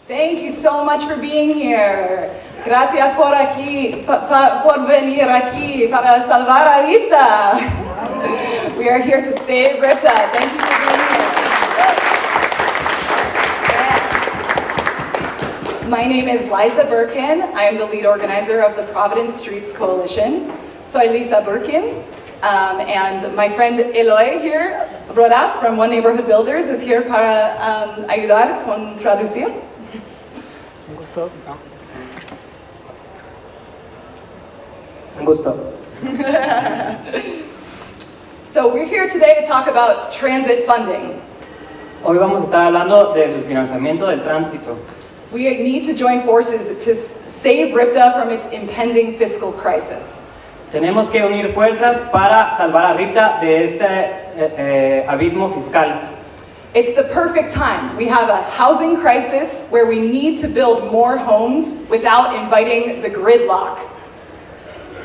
Thank you so much for being here. Gracias por por venir aquí para salvar a RIPTA. We are here to save RIPTA. Thank you for being here. My name is Liza Birkin. I am the lead organizer of the Providence Streets Coalition. Soy Lisa Birkin. And my friend Eloy here, Rodas from One Neighborhood Builders, is here para ayudar con traducir. Un gusto. So we're here today to talk about transit funding. Hoy vamos a estar hablando del financiamiento del tránsito. We need to join forces to save RIPTA from its impending fiscal crisis. Tenemos que unir fuerzas para salvar a RIPTA de este abismo fiscal. It's the perfect time. We have a housing crisis where we need to build more homes without inviting the gridlock.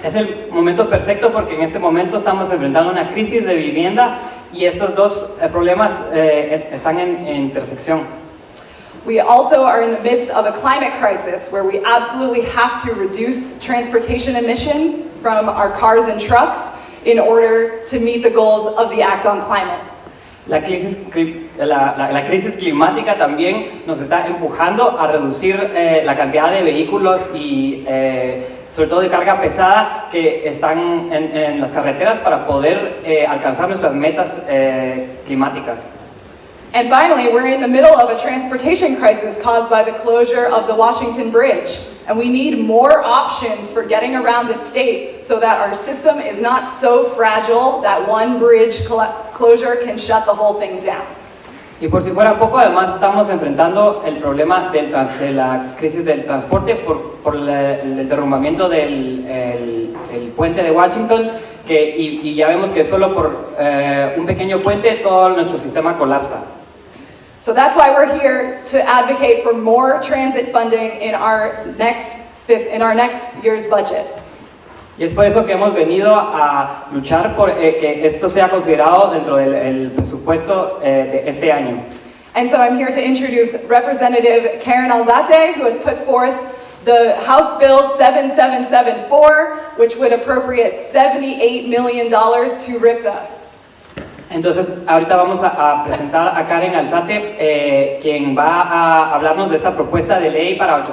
Es el momento perfecto porque en este momento estamos enfrentando una crisis de vivienda y estos dos problemas están en intersección. We also are in the midst of a climate crisis where we absolutely have to reduce transportation emissions from our cars and trucks in order to meet the goals of the Act on Climate. La crisis climática también nos está empujando a reducir la cantidad de vehículos y sobre todo de carga pesada que están en las carreteras para poder alcanzar nuestras metas climáticas. And finally, we're in the middle of a transportation crisis caused by the closure of the Washington Bridge. And we need more options for getting around the state so that our system is not so fragile that one bridge closure can shut the whole thing down. Y por si fuera poco, además estamos enfrentando el problema de la crisis del transporte por el derrumbamiento del puente de Washington, y ya vemos que solo por un pequeño puente todo nuestro sistema colapsa. So that's why we're here to advocate for more transit funding in our next year's budget. Y es por eso que hemos venido a luchar por que esto sea considerado dentro del presupuesto de este año. And so I'm here to introduce Representative Karen Alzate, who has put forth the House Bill 7774, which would appropriate $78 million to RIPTA. Entonces, ahorita vamos a presentar a Karen Alzate, quien va a hablarnos de esta propuesta de ley para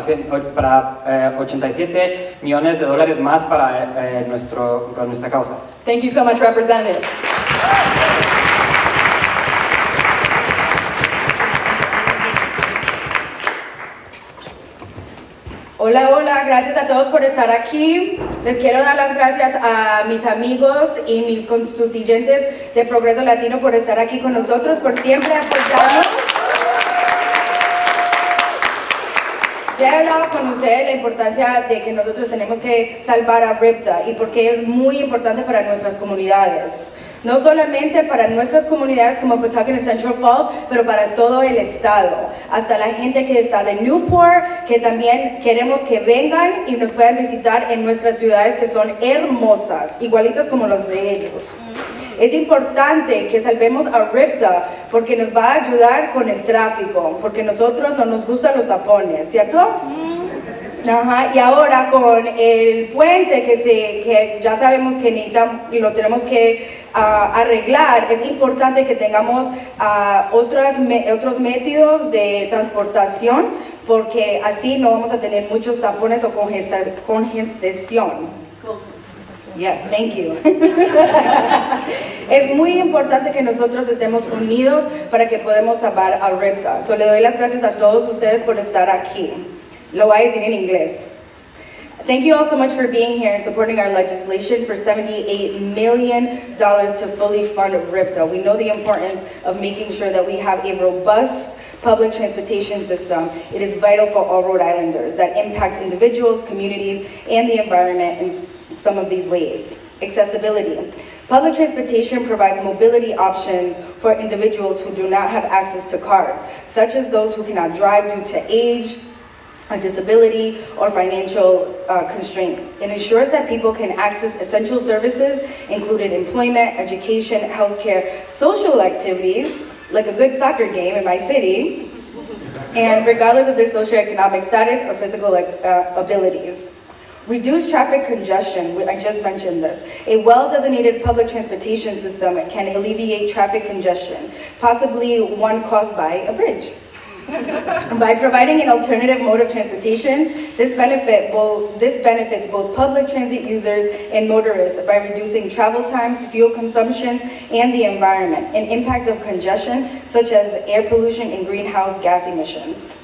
87 millones de dólares más para nuestra causa. Thank you so much, Representative. Hola, hola, gracias a todos por estar aquí. Les quiero dar las gracias a mis amigos y mis constituyentes de Progreso Latino por estar aquí con nosotros, por siempre apoyarnos. Ya he hablado con ustedes la importancia de que nosotros tenemos que salvar a RIPTA y porque es muy importante para nuestras comunidades. No solamente para nuestras comunidades como Pawtucket y Central Falls, pero para todo el estado. Hasta la gente que está de Newport, que también queremos que vengan y nos puedan visitar en nuestras ciudades que son hermosas, igualitas como los de ellos. Es importante que salvemos a RIPTA porque nos va a ayudar con el tráfico, porque nosotros no nos gustan los tapones, ¿cierto? Ajá, y ahora con el puente que ya sabemos que necesitamos y lo tenemos que arreglar, es importante que tengamos otros métodos de transportación, porque así no vamos a tener muchos tapones o congestión. Yes, thank you. Es muy importante que nosotros estemos unidos para que podamos salvar a RIPTA. So, le doy las gracias a todos ustedes por estar aquí. Lo voy a decir en inglés. Thank you all so much for being here and supporting our legislation for $78 million to fully fund RIPTA. We know the importance of making sure that we have a robust public transportation system. It is vital for all Rhode Islanders that impact individuals, communities, and the environment in some of these ways. Accessibility. Public transportation provides mobility options for individuals who do not have access to cars, such as those who cannot drive due to age, a disability, or financial constraints. It ensures that people can access essential services, including employment, education, healthcare, social activities, like a good soccer game in my city, and regardless of their socioeconomic status or physical abilities. Reduce traffic congestion, I just mentioned this. A well-designated public transportation system can alleviate traffic congestion, possibly one caused by a bridge. By providing an alternative mode of transportation, this benefits both public transit users and motorists by reducing travel times, fuel consumption, and the environment, and impact of congestion, such as air pollution and greenhouse gas emissions.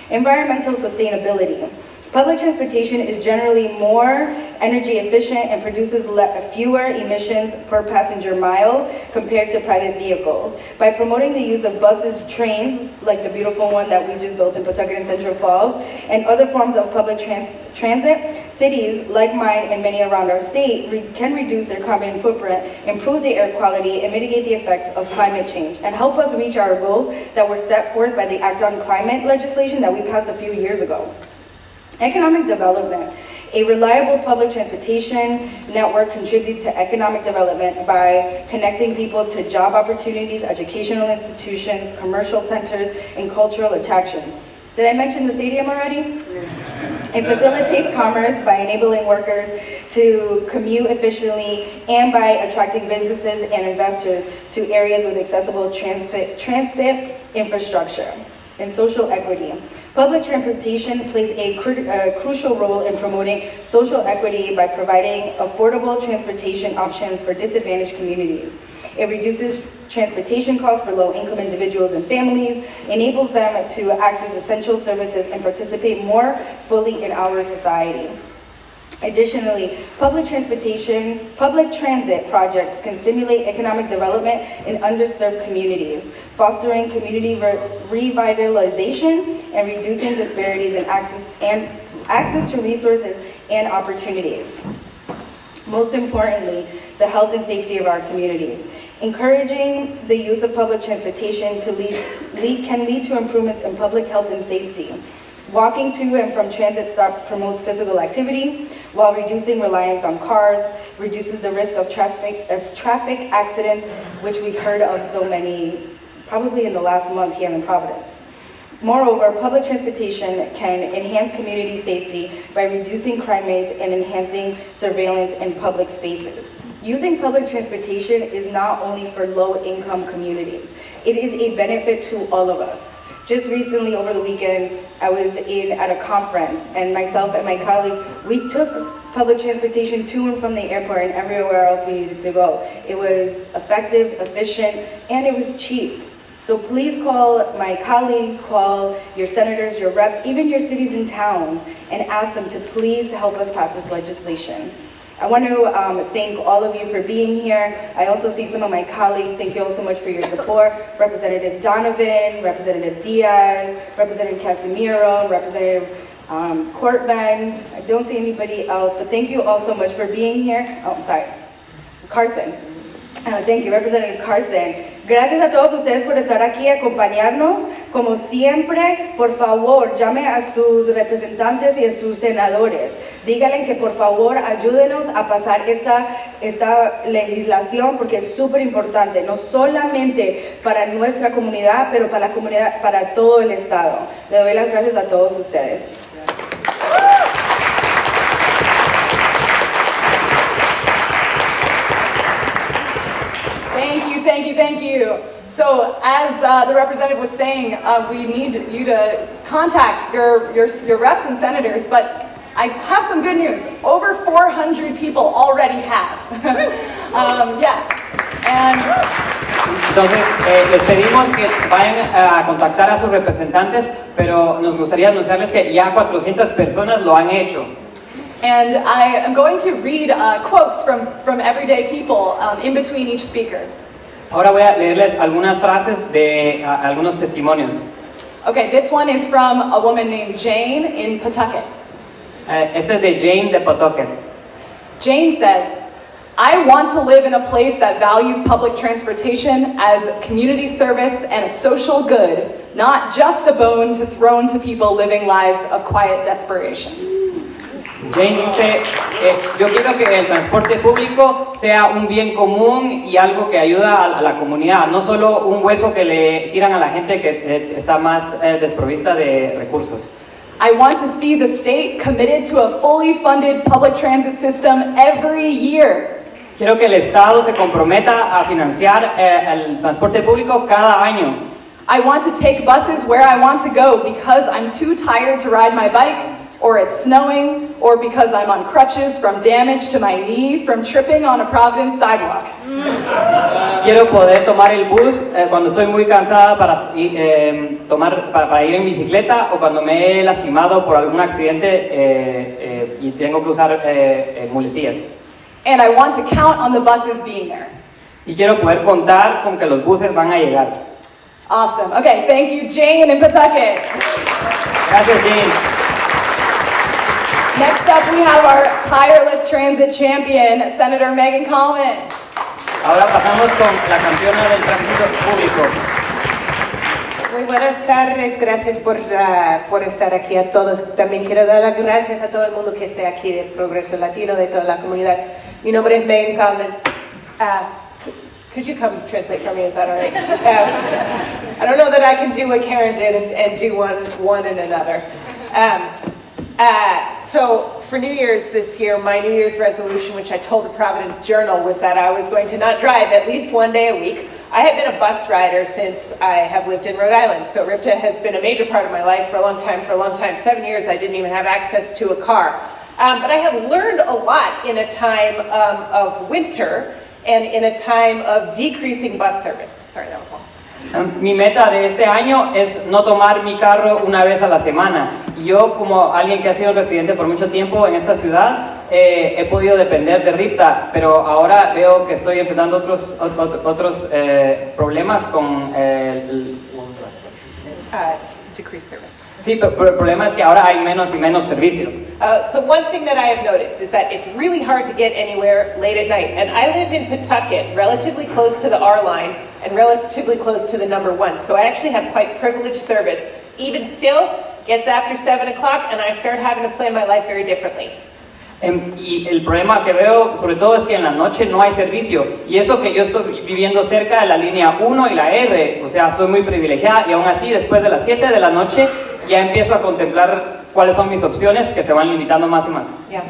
Environmental sustainability. Public transportation is generally more energy efficient and produces fewer emissions per passenger mile compared to private vehicles. By promoting the use of buses, trains, like the beautiful one that we just built in Pawtucket and Central Falls, and other forms of public transit, cities like mine and many around our state can reduce their carbon footprint, improve the air quality, and mitigate the effects of climate change, and help us reach our goals that were set forth by the Act on Climate legislation that we passed a few years ago. Economic development. A reliable public transportation network contributes to economic development by connecting people to job opportunities, educational institutions, commercial centers, and cultural attractions. Did I mention the stadium already? It facilitates commerce by enabling workers to commute efficiently and by attracting businesses and investors to areas with accessible transit infrastructure. And social equity. Public transportation plays a crucial role in promoting social equity by providing affordable transportation options for disadvantaged communities. It reduces transportation costs for low-income individuals and families, enables them to access essential services and participate more fully in our society. Additionally, public transit projects can stimulate economic development in underserved communities, fostering community revitalization and reducing disparities in access to resources and opportunities. Most importantly, the health and safety of our communities. Encouraging the use of public transportation can lead to improvements in public health and safety. Walking to and from transit stops promotes physical activity, while reducing reliance on cars, reduces the risk of traffic accidents, which we've heard of so many, probably in the last month here in Providence. Moreover, public transportation can enhance community safety by reducing crime rates and enhancing surveillance in public spaces. Using public transportation is not only for low-income communities, it is a benefit to all of us. Just recently, over the weekend, I was at a conference, and myself and my colleague, we took public transportation to and from the airport and everywhere else we needed to go. It was effective, efficient, and it was cheap. So please call my colleagues, call your senators, your reps, even your cities and towns, and ask them to please help us pass this legislation. I want to thank all of you for being here. I also see some of my colleagues. Thank you all so much for your support. Representative Donovan, Representative Diaz, Representative Casimiro, Representative Courtband. I don't see anybody else, but thank you all so much for being here. Oh, I'm sorry. Carson. Thank you, Representative Carson. Gracias a todos ustedes por estar aquí y acompañarnos. Como siempre, por favor, llame a sus representantes y a sus senadores. Díganle que por favor ayúdenos a pasar esta legislación porque es súper importante, no solamente para nuestra comunidad, pero para la comunidad, para todo el estado. Le doy las gracias a todos ustedes. Thank you. So, as the representative was saying, we need you to contact your reps and senators, but I have some good news. Over 400 people already have. Entonces, les pedimos que vayan a contactar a sus representantes, pero nos gustaría anunciarles que ya 400 personas lo han hecho. And I am going to read quotes from everyday people in between each speaker. Ahora voy a leerles algunas frases de algunos testimonios. Okay, this one is from a woman named Jane in Pawtucket. Este es de Jane de Pawtucket. Jane says, I want to live in a place that values public transportation as community service and a social good, not just a bone thrown to people living lives of quiet desperation. Jane dice, yo quiero que el transporte público sea un bien común y algo que ayuda a la comunidad, no solo un hueso que le tiran a la gente que está más desprovista de recursos. I want to see the state committed to a fully funded public transit system every year. Quiero que el Estado se comprometa a financiar el transporte público cada año. I want to take buses where I want to go because I'm too tired to ride my bike, or it's snowing, or because I'm on crutches from damage to my knee from tripping on a Providence sidewalk. Quiero poder tomar el bus cuando estoy muy cansada para ir en bicicleta o cuando me he lastimado por algún accidente y tengo que usar muletillas. And I want to count on the buses being there. Y quiero poder contar con que los buses van a llegar. Awesome. Okay, thank you, Jane in Pawtucket. Gracias, Jane. Next up, we have our tireless transit champion, Senator Megan Coleman. Ahora pasamos con la campeona del tránsito público. Muy buenas tardes, gracias por estar aquí a todos. También quiero dar las gracias a todo el mundo que esté aquí del Progreso Latino, de toda la comunidad. Mi nombre es Megan Coleman. Could you come translate for me? Is that all right? I don't know that I can do what Karen did and do one and another. So for New Year's this year, my New Year's resolution, which I told the Providence Journal, was that I was going to not drive at least one day a week. I have been a bus rider since I have lived in Rhode Island, so RIPTA has been a major part of my life for a long time. 7 years, I didn't even have access to a car. But I have learned a lot in a time of winter and in a time of decreasing bus service. Sorry, that was long. Mi meta de este año es no tomar mi carro una vez a la semana. Y yo, como alguien que ha sido residente por mucho tiempo en esta ciudad, he podido depender de RIPTA, pero ahora veo que estoy enfrentando otros problemas con el Decreased service. Sí, pero el problema es que ahora hay menos y menos servicio. So one thing that I have noticed is that it's really hard to get anywhere late at night. And I live in Pawtucket, relatively close to the R line and relatively close to the number 1. So I actually have quite privileged service. Even still, gets after 7 o'clock and I start having to plan my life very differently. Y el problema que veo sobre todo es que en la noche no hay servicio, y eso que yo estoy viviendo cerca de la línea 1 y la R, o sea, soy muy privilegiada, y aún así después de las 7 de la noche ya empiezo a contemplar cuáles son mis opciones, que se van limitando más y más. Yeah.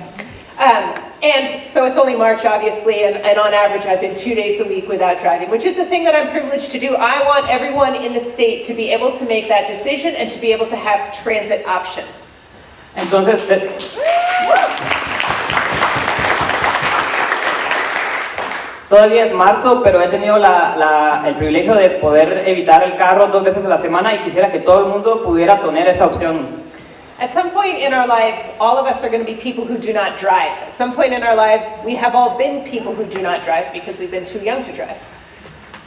And so it's only March, obviously, and on average I've been 2 days a week without driving, which is the thing that I'm privileged to do. I want everyone in the state to be able to make that decision and to be able to have transit options. Entonces, todavía es marzo, pero he tenido el privilegio de poder evitar el carro 2 veces a la semana y quisiera que todo el mundo pudiera tener esa opción. At some point in our lives, all of us are going to be people who do not drive. At some point in our lives, we have all been people who do not drive because we've been too young to drive.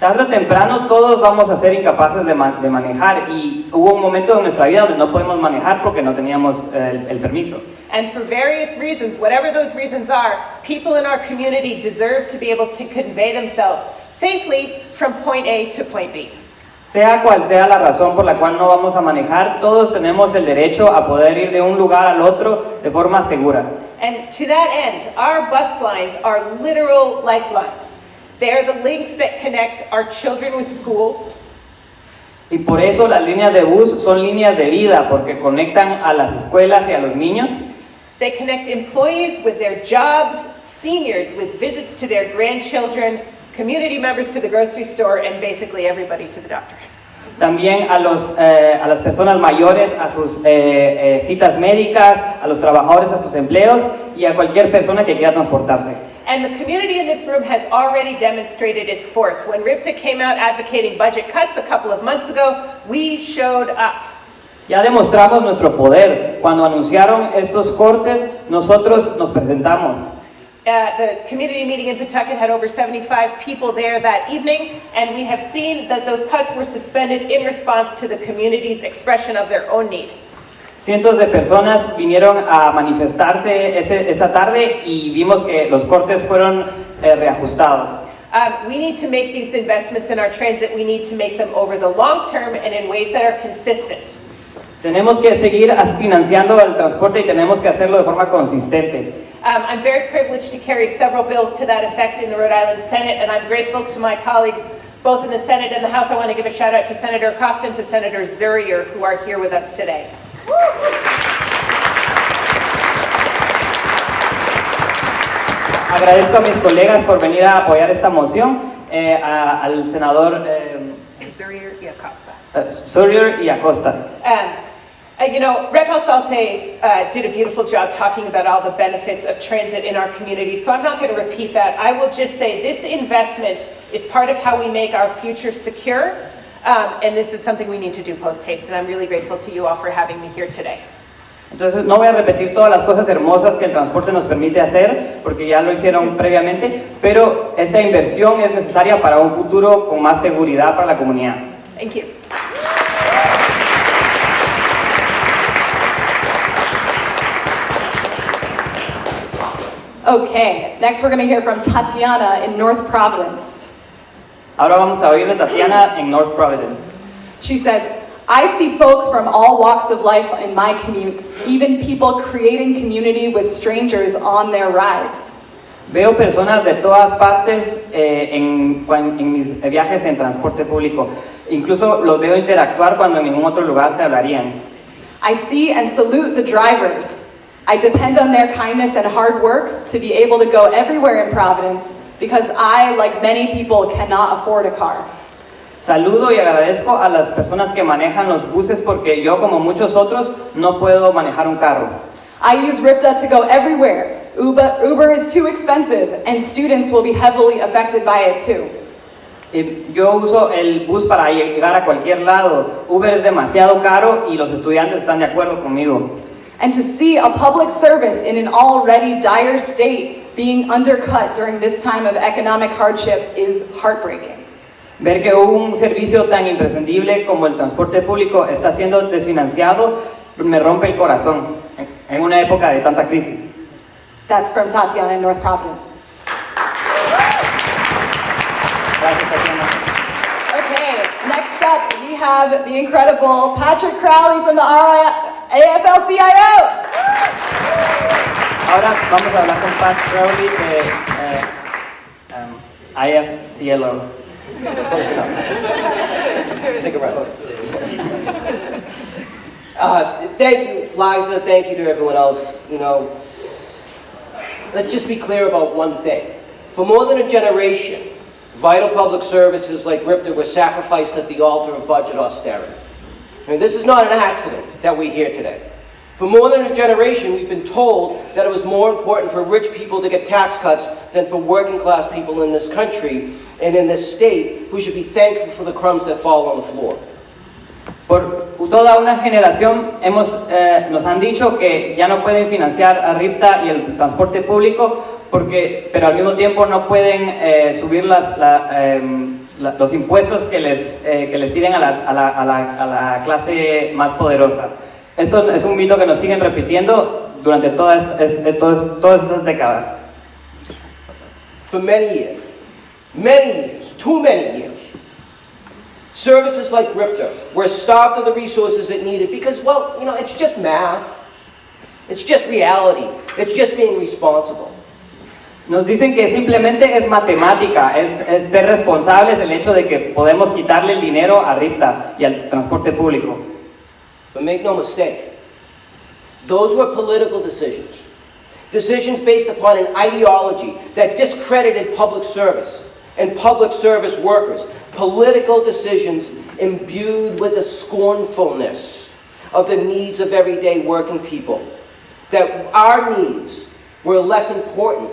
Tarde o temprano todos vamos a ser incapaces de manejar, y hubo un momento en nuestra vida donde no podemos manejar porque no teníamos el permiso. And for various reasons, whatever those reasons are, people in our community deserve to be able to convey themselves safely from point A to point B. Sea cual sea la razón por la cual no vamos a manejar, todos tenemos el derecho a poder ir de un lugar al otro de forma segura. And to that end, our bus lines are literal lifelines. They are the links that connect our children with schools. Y por eso las líneas de bus son líneas de vida, porque conectan a las escuelas y a los niños. They connect employees with their jobs, seniors with visits to their grandchildren, community members to the grocery store, and basically everybody to the doctor. También a las personas mayores, a sus citas médicas, a los trabajadores, a sus empleos, y a cualquier persona que quiera transportarse. And the community in this room has already demonstrated its force. When RIPTA came out advocating budget cuts a couple of months ago, we showed up. Ya demostramos nuestro poder. Cuando anunciaron estos cortes, nosotros nos presentamos. The community meeting in Pawtucket had over 75 people there that evening, and we have seen that those cuts were suspended in response to the community's expression of their own need. Cientos de personas vinieron a manifestarse esa tarde y vimos que los cortes fueron reajustados. We need to make these investments in our transit. We need to make them over the long term and in ways that are consistent. Tenemos que seguir financiando el transporte y tenemos que hacerlo de forma consistente. I'm very privileged to carry several bills to that effect in the Rhode Island Senate, and I'm grateful to my colleagues both in the Senate and the House. I want to give a shout out to Senator Acosta and to Senator Zurier, who are here with us today. Agradezco a mis colegas por venir a apoyar esta moción, al senador Zurier y Acosta. Zurier y Acosta. You know, Rep. Alzate did a beautiful job talking about all the benefits of transit in our community, so I'm not going to repeat that. I will just say this investment is part of how we make our future secure, and this is something we need to do post-haste, and I'm really grateful to you all for having me here today. Entonces no voy a repetir todas las cosas hermosas que el transporte nos permite hacer, porque ya lo hicieron previamente, pero esta inversión es necesaria para un futuro con más seguridad para la comunidad. Thank you. Okay, next we're going to hear from Tatiana in North Providence. Ahora vamos a oír de Tatiana en North Providence. She says, I see folk from all walks of life in my commutes, even people creating community with strangers on their rides. Veo personas de todas partes en mis viajes en transporte público. Incluso los veo interactuar cuando en ningún otro lugar se hablarían. I see and salute the drivers. I depend on their kindness and hard work to be able to go everywhere in Providence because I, like many people, cannot afford a car. Saludo y agradezco a las personas que manejan los buses porque yo, como muchos otros, no puedo manejar un carro. I use RIPTA to go everywhere. Uber is too expensive and students will be heavily affected by it too. Yo uso el bus para llegar a cualquier lado. Uber es demasiado caro y los estudiantes están de acuerdo conmigo. And to see a public service in an already dire state being undercut during this time of economic hardship is heartbreaking. Ver que un servicio tan imprescindible como el transporte público está siendo desfinanciado me rompe el corazón en una época de tanta crisis. That's from Tatiana in North Providence. Gracias, Tatiana. Okay, next up we have the incredible Patrick Crowley from the AFL-CIO. Ahora vamos a hablar con Pat Crowley de IFCLO. Thank you, Liza. Thank you to everyone else. You know, let's just be clear about one thing. For more than a generation, vital public services like RIPTA were sacrificed at the altar of budget austerity. I mean, this is not an accident that we're here today. For more than a generation, we've been told that it was more important for rich people to get tax cuts than for working class people in this country and in this state who should be thankful for the crumbs that fall on the floor. Por toda una generación nos han dicho que ya no pueden financiar a RIPTA y el transporte público, pero al mismo tiempo no pueden subir los impuestos que les piden a la clase más poderosa. Esto es un mito que nos siguen repitiendo durante todas estas décadas. For many years, too many years, services like RIPTA were starved of the resources it needed because, well, you know, it's just math. It's just reality. It's just being responsible. Nos dicen que simplemente es matemática, es ser responsables del hecho de que podemos quitarle el dinero a RIPTA y al transporte público. But make no mistake, those were political decisions. Decisions based upon an ideology that discredited public service and public service workers. Political decisions imbued with a scornfulness of the needs of everyday working people. That our needs were less important,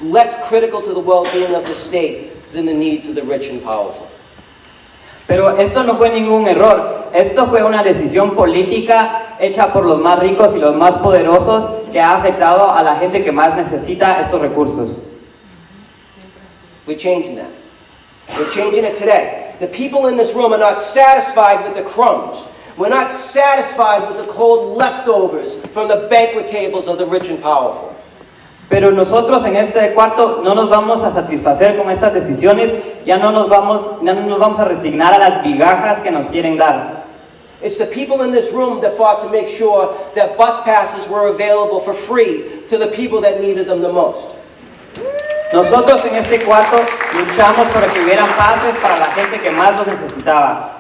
less critical to the well-being of the state than the needs of the rich and powerful. Pero esto no fue ningún error, esto fue una decisión política hecha por los más ricos y los más poderosos que ha afectado a la gente que más necesita estos recursos. We're changing that. We're changing it today. The people in this room are not satisfied with the crumbs. We're not satisfied with the cold leftovers from the banquet tables of the rich and powerful. Pero nosotros en este cuarto no nos vamos a satisfacer con estas decisiones, ya no nos vamos a resignar a las migajas que nos quieren dar. It's the people in this room that fought to make sure that bus passes were available for free to the people that needed them the most. Nosotros en este cuarto luchamos para que hubieran pases para la gente que más los necesitaba.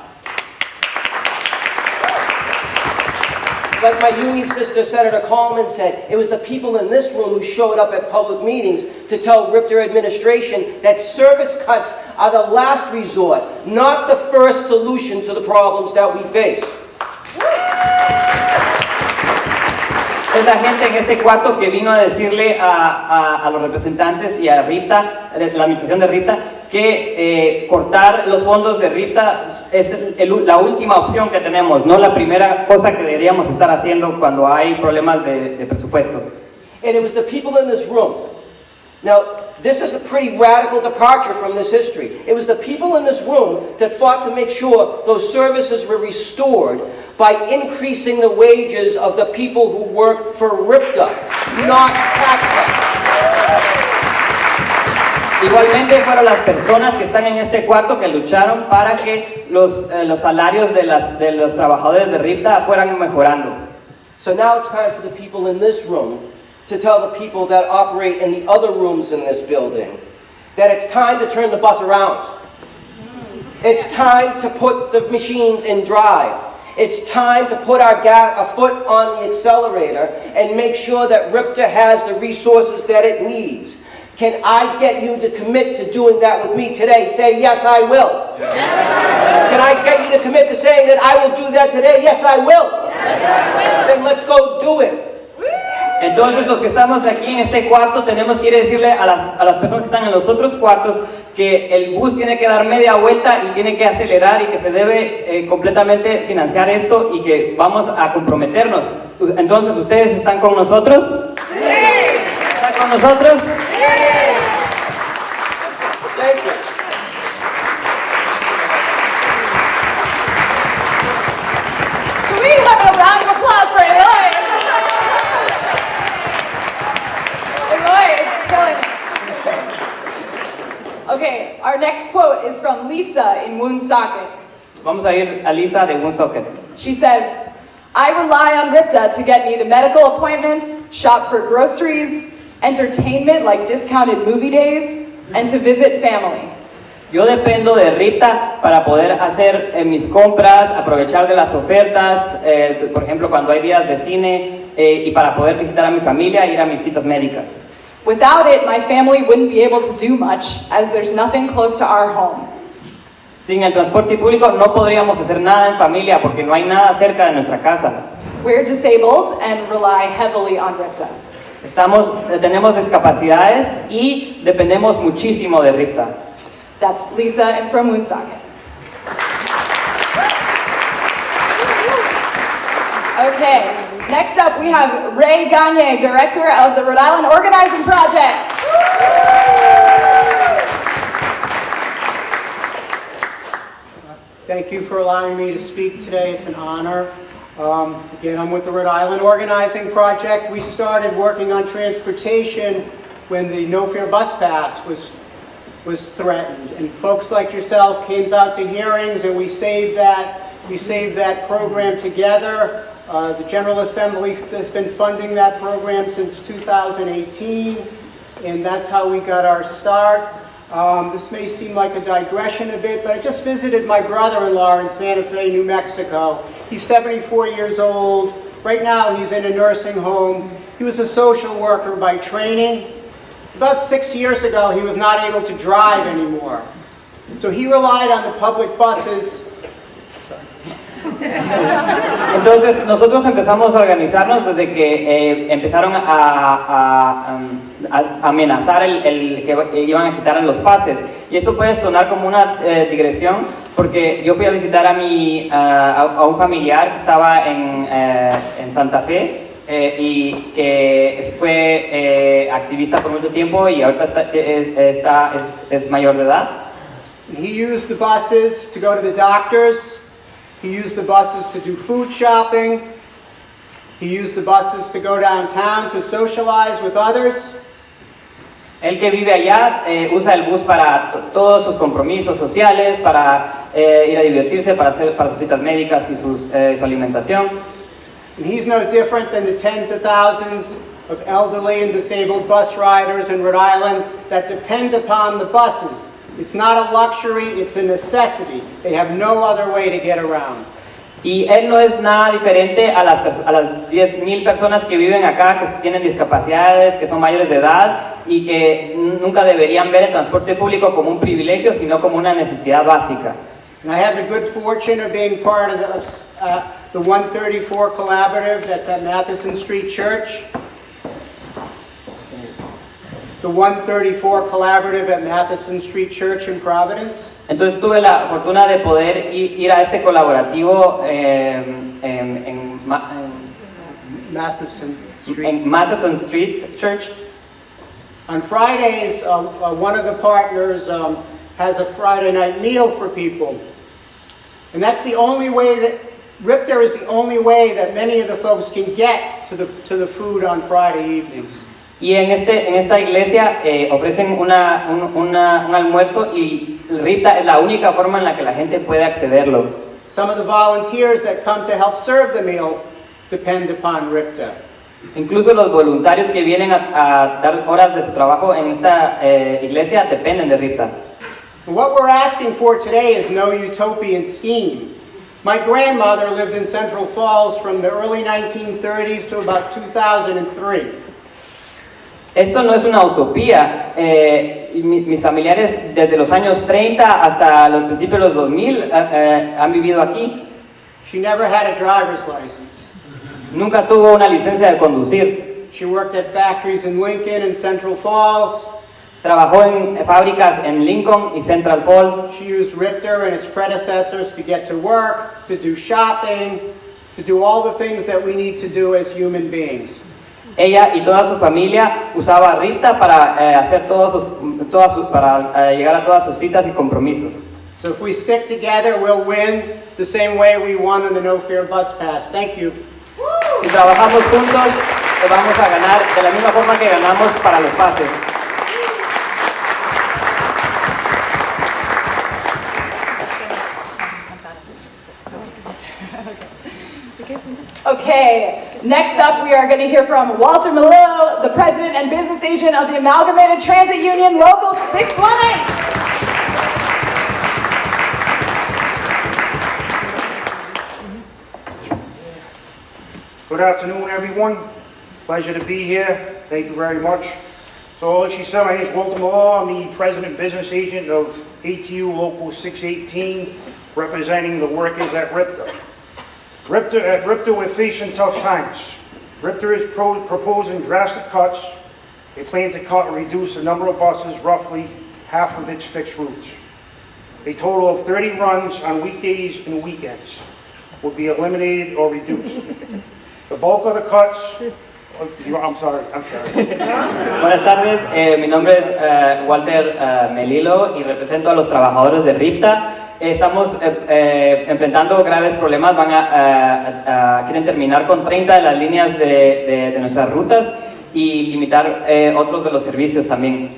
Like my union sister, Senator Coleman, said, it was the people in this room who showed up at public meetings to tell RIPTA administration that service cuts are the last resort, not the first solution to the problems that we face. Es la gente en este cuarto que vino a decirle a los representantes y a RIPTA, la administración de RIPTA, que cortar los fondos de RIPTA es la última opción que tenemos, no la primera cosa que deberíamos estar haciendo cuando hay problemas de presupuesto. And it was the people in this room. Now, this is a pretty radical departure from this history. It was the people in this room that fought to make sure those services were restored by increasing the wages of the people who work for RIPTA, not tax cuts. Igualmente fueron las personas que están en este cuarto que lucharon para que los salarios de los trabajadores de RIPTA fueran mejorando. So now it's time for the people in this room to tell the people that operate in the other rooms in this building that it's time to turn the bus around. It's time to put the machines in drive. It's time to put a foot on the accelerator and make sure that RIPTA has the resources that it needs. Can I get you to commit to doing that with me today? Say, yes, I will. Yes. Can I get you to commit to saying that I will do that today? Yes, I will. Yes. Then let's go do it. Entonces los que estamos aquí en este cuarto tenemos que ir a decirle a las personas que están en los otros cuartos que el bus tiene que dar media vuelta y tiene que acelerar y que se debe completamente financiar esto y que vamos a comprometernos. Entonces, ¿ustedes están con nosotros? Sí. ¿Están con nosotros? Sí. Thank you. Can we have a round of applause for Eloy? Eloy is killing it. Okay, our next quote is from Lisa in Woonsocket. Vamos a ir a Lisa de Woonsocket. She says, I rely on RIPTA to get me to medical appointments, shop for groceries, entertainment like discounted movie days, and to visit family. Yo dependo de RIPTA para poder hacer mis compras, aprovechar de las ofertas, por ejemplo cuando hay días de cine, y para poder visitar a mi familia e ir a mis citas médicas. Without it, my family wouldn't be able to do much, as there's nothing close to our home. Sin el transporte público no podríamos hacer nada en familia porque no hay nada cerca de nuestra casa. We're disabled and rely heavily on RIPTA. Tenemos discapacidades y dependemos muchísimo de RIPTA. That's Lisa from Woonsocket. Okay, next up we have Ray Gagne, Director of the Rhode Island Organizing Project. Thank you for allowing me to speak today. It's an honor. Again, I'm with the Rhode Island Organizing Project. We started working on transportation when the no-fare bus pass was threatened. And folks like yourself came out to hearings and we saved that program together. The General Assembly has been funding that program since 2018, and that's how we got our start. This may seem like a digression a bit, but I just visited my brother-in-law in Santa Fe, New Mexico. He's 74 years old. Right now he's in a nursing home. He was a social worker by training. About 6 years ago he was not able to drive anymore. So he relied on the public buses. Entonces nosotros empezamos a organizarnos desde que empezaron a amenazar el que iban a quitar los pases, y esto puede sonar como una digresión porque yo fui a visitar a un familiar que estaba en Santa Fe y que fue activista por mucho tiempo y ahorita es mayor de edad. He used the buses to go to the doctors. He used the buses to do food shopping. He used the buses to go downtown to socialize with others. El que vive allá usa el bus para todos sus compromisos sociales, para ir a divertirse, para sus citas médicas y su alimentación. And he's no different than the tens of thousands of elderly and disabled bus riders in Rhode Island that depend upon the buses. It's not a luxury, it's a necessity. They have no other way to get around. Y él no es nada diferente a las 10,000 personas que viven acá, que tienen discapacidades, que son mayores de edad y que nunca deberían ver el transporte público como un privilegio, sino como una necesidad básica. And I have the good fortune of being part of the 134 Collaborative that's at Matheson Street Church. The 134 Collaborative at Matheson Street Church in Providence. Entonces tuve la fortuna de poder ir a este colaborativo en Matheson Street Church. On Fridays, one of the partners has a Friday night meal for people. And that's the only way that, RIPTA is the only way that many of the folks can get to the food on Friday evenings. Y en esta iglesia ofrecen un almuerzo y RIPTA es la única forma en la que la gente puede accederlo. Some of the volunteers that come to help serve the meal depend upon RIPTA. Incluso los voluntarios que vienen a dar horas de su trabajo en esta iglesia dependen de RIPTA. And what we're asking for today is no utopian scheme. My grandmother lived in Central Falls from the early 1930s to about 2003. Esto no es una utopía. Mis familiares desde los años 30 hasta los principios de los 2000 han vivido aquí. She never had a driver's license. Nunca tuvo una licencia de conducir. She worked at factories in Lincoln and Central Falls. Trabajó en fábricas en Lincoln y Central Falls. She used RIPTA and its predecessors to get to work, to do shopping, to do all the things that we need to do as human beings. Ella y toda su familia usaba RIPTA para hacer para llegar a todas sus citas y compromisos. So if we stick together, we'll win the same way we won on the No Fare Bus Pass. Thank you. Si trabajamos juntos, vamos a ganar de la misma forma que ganamos para los pases. Okay, next up we are going to hear from Walter Melillo, the President and Business Agent of the Amalgamated Transit Union, Local 618. Good afternoon, everyone. Pleasure to be here. Thank you very much. So, like she said, my name is Walter Melillo. I'm the President and Business Agent of ATU Local 618, representing the workers at RIPTA. At RIPTA, we're facing tough times. RIPTA is proposing drastic cuts. They plan to cut or reduce the number of buses, roughly half of its fixed routes. A total of 30 runs on weekdays and weekends will be eliminated or reduced. The bulk of the cuts... I'm sorry. Buenas tardes, mi nombre es Walter Melillo y represento a los trabajadores de RIPTA. Estamos enfrentando graves problemas, quieren terminar con 30 de las líneas de nuestras rutas y limitar otros de los servicios también.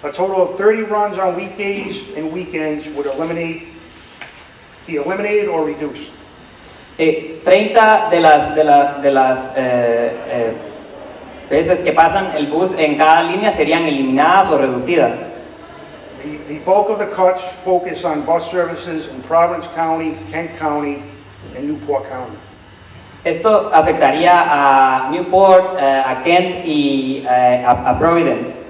A total of 30 runs on weekdays and weekends would be eliminated or reduced. 30 de las veces que pasan el bus en cada línea serían eliminadas o reducidas. The bulk of the cuts focus on bus services in Providence County, Kent County, and Newport County. Esto afectaría a Newport, a Kent y a Providence.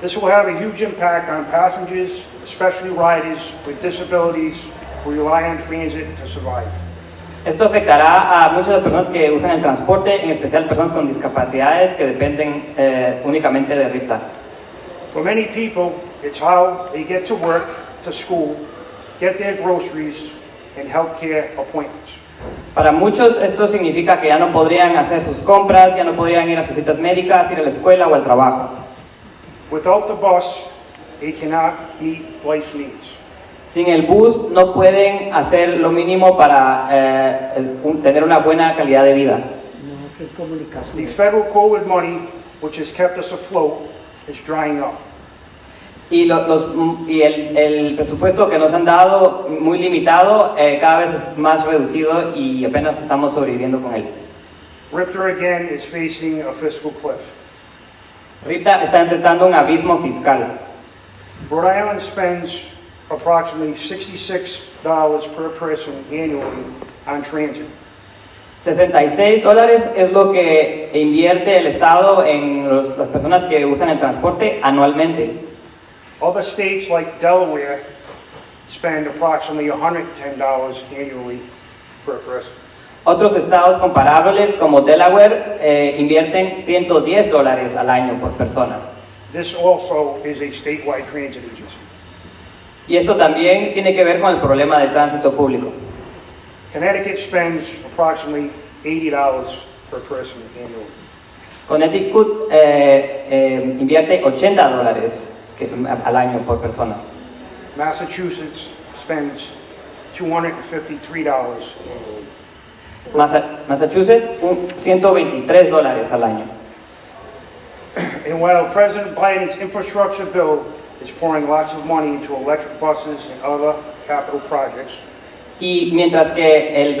This will have a huge impact on passengers, especially riders with disabilities who rely on transit to survive. Esto afectará a muchas de las personas que usan el transporte, en especial personas con discapacidades que dependen únicamente de RIPTA. For many people, it's how they get to work, to school, get their groceries, and healthcare appointments. Para muchos esto significa que ya no podrían hacer sus compras, ya no podrían ir a sus citas médicas, ir a la escuela o al trabajo. Without the bus, they cannot meet life needs. Sin el bus no pueden hacer lo mínimo para tener una buena calidad de vida. The federal COVID money, which has kept us afloat, is drying up. Y, el presupuesto que nos han dado, muy limitado, cada vez es más reducido y apenas estamos sobreviviendo con él. RIPTA again is facing a fiscal cliff. RIPTA está enfrentando un abismo fiscal. Rhode Island spends approximately $66 per person annually on transit. $66 es lo que invierte el Estado en las personas que usan el transporte anualmente. Other states like Delaware spend approximately $110 annually per person. Otros estados comparables como Delaware invierten $110 al año por persona. This also is a statewide transit agency. Y esto también tiene que ver con el problema del tránsito público. Connecticut spends approximately $80 per person annually. Connecticut invierte $80 al año por persona. Massachusetts spends $253 annually. Massachusetts, $123 al año. And while President Biden's infrastructure bill is pouring lots of money into electric buses and other capital projects, Y mientras que el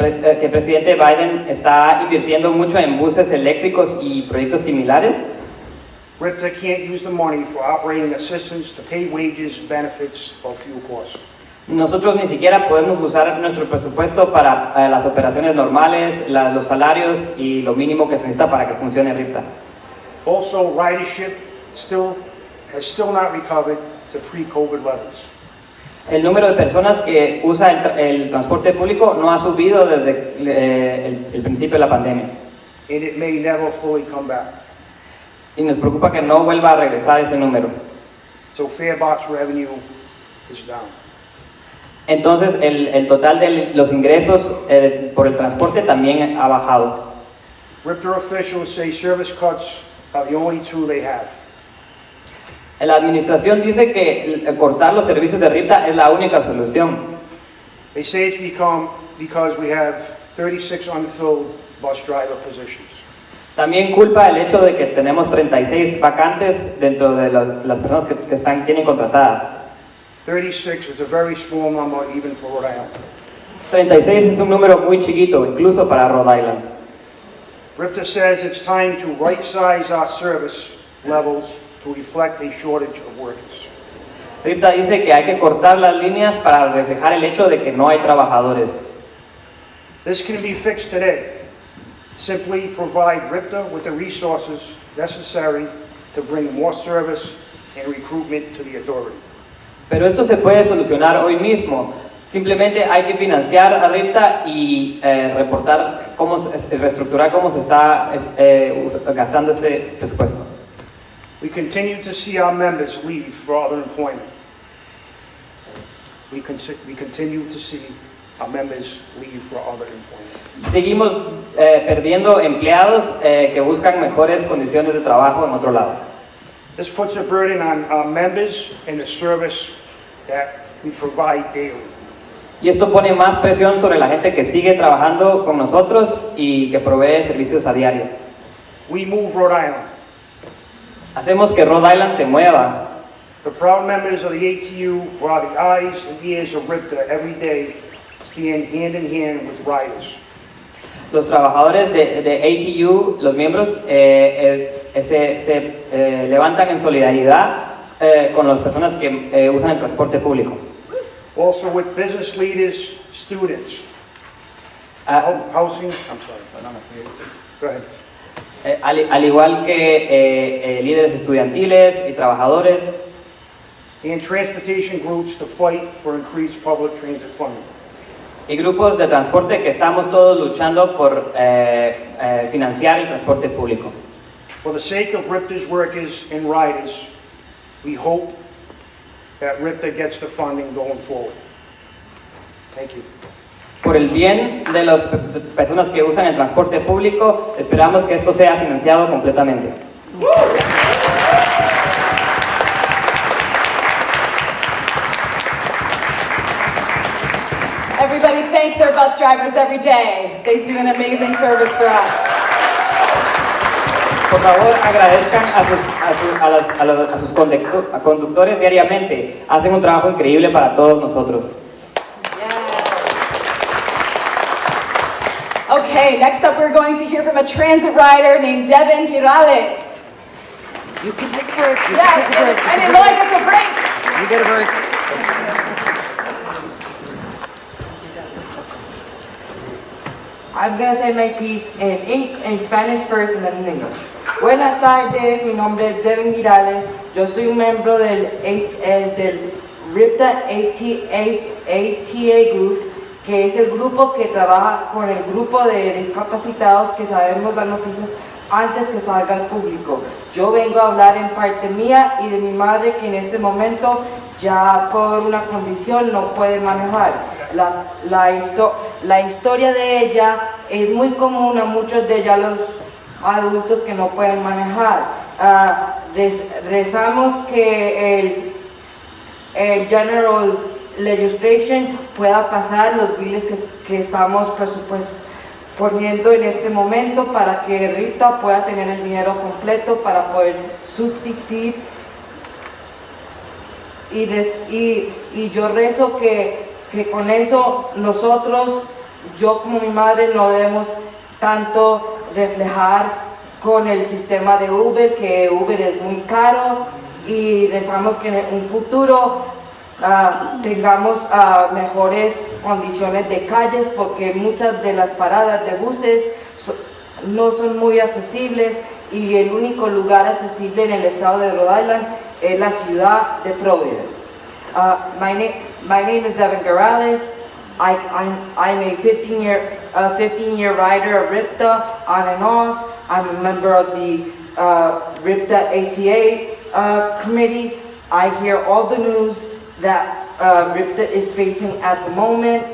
presidente Biden está invirtiendo mucho en buses eléctricos y proyectos similares, RIPTA can't use the money for operating assistance to pay wages, benefits, or fuel costs. nosotros ni siquiera podemos usar nuestro presupuesto para las operaciones normales, los salarios y lo mínimo que se necesita para que funcione RIPTA. Also, ridership has still not recovered to pre-COVID levels. El número de personas que usa el transporte público no ha subido desde el principio de la pandemia. And it may never fully come back. Y nos preocupa que no vuelva a regresar ese número. So fare box revenue is down. Entonces el total de los ingresos por el transporte también ha bajado. RIPTA officials say service cuts are the only tool they have. La administración dice que cortar los servicios de RIPTA es la única solución. They say it's because we have 36 unfilled bus driver positions. También culpa el hecho de que tenemos 36 vacantes dentro de las personas que tienen contratadas. 36 is a very small number even for Rhode Island. 36 es un número muy chiquito, incluso para Rhode Island. RIPTA says it's time to right-size our service levels to reflect a shortage of workers. RIPTA dice que hay que cortar las líneas para reflejar el hecho de que no hay trabajadores. This can be fixed today. Simply provide RIPTA with the resources necessary to bring more service and recruitment to the authority. Pero esto se puede solucionar hoy mismo. Simplemente hay que financiar a RIPTA y reestructurar cómo se está gastando este presupuesto. We continue to see our members leave for other employment. We continue to see our members leave for other employment. Seguimos perdiendo empleados que buscan mejores condiciones de trabajo en otro lado. This puts a burden on our members and the service that we provide daily. Y esto pone más presión sobre la gente que sigue trabajando con nosotros y que provee servicios a diario. We move Rhode Island. Hacemos que Rhode Island se mueva. The proud members of the ATU, who are the eyes and ears of RIPTA every day, stand hand in hand with riders. Los trabajadores de ATU, los miembros, se levantan en solidaridad con las personas que usan el transporte público. Also with business leaders, students, housing, I'm sorry, go ahead. Al igual que líderes estudiantiles y trabajadores. And transportation groups to fight for increased public transit funding. Y grupos de transporte que estamos todos luchando por financiar el transporte público. For the sake of RIPTA's workers and riders, we hope that RIPTA gets the funding going forward. Thank you. Por el bien de las personas que usan el transporte público, esperamos que esto sea financiado completamente. Everybody thank their bus drivers every day. They do an amazing service for us. Por favor, agradezcan a sus a sus conductores diariamente. Hacen un trabajo increíble para todos nosotros. Okay, next up we're going to hear from a transit rider named Devin Girales. You can take a break. You Yeah, can take a break. I mean, Lloyd gets a break. You get a break. I'm gonna say my piece in Spanish first and then in English. Buenas tardes, mi nombre es Devin Girales. Yo soy un miembro del RIPTA ATA Group, que es el grupo que trabaja con el grupo de discapacitados que sabemos las noticias antes que salga al público. Yo vengo a hablar en parte mía y de mi madre, que en este momento ya por una condición no puede manejar. La historia de ella es muy común a muchos de ya los adultos que no pueden manejar. Rezamos que el General Legislation pueda pasar los billes que estamos poniendo en este momento para que RIPTA pueda tener el dinero completo para poder subsistir, y yo rezo que con eso nosotros, yo como mi madre, no debemos tanto reflejar con el sistema de Uber, que Uber es muy caro, y rezamos que en un futuro tengamos mejores condiciones de calles, porque muchas de las paradas de buses no son muy accesibles, y el único lugar accesible en el estado de Rhode Island es la ciudad de Providence. My name is Devin Girales. I'm a 15-year rider of RIPTA on and off. I'm a member of the RIPTA ATA committee. I hear all the news that RIPTA is facing at the moment.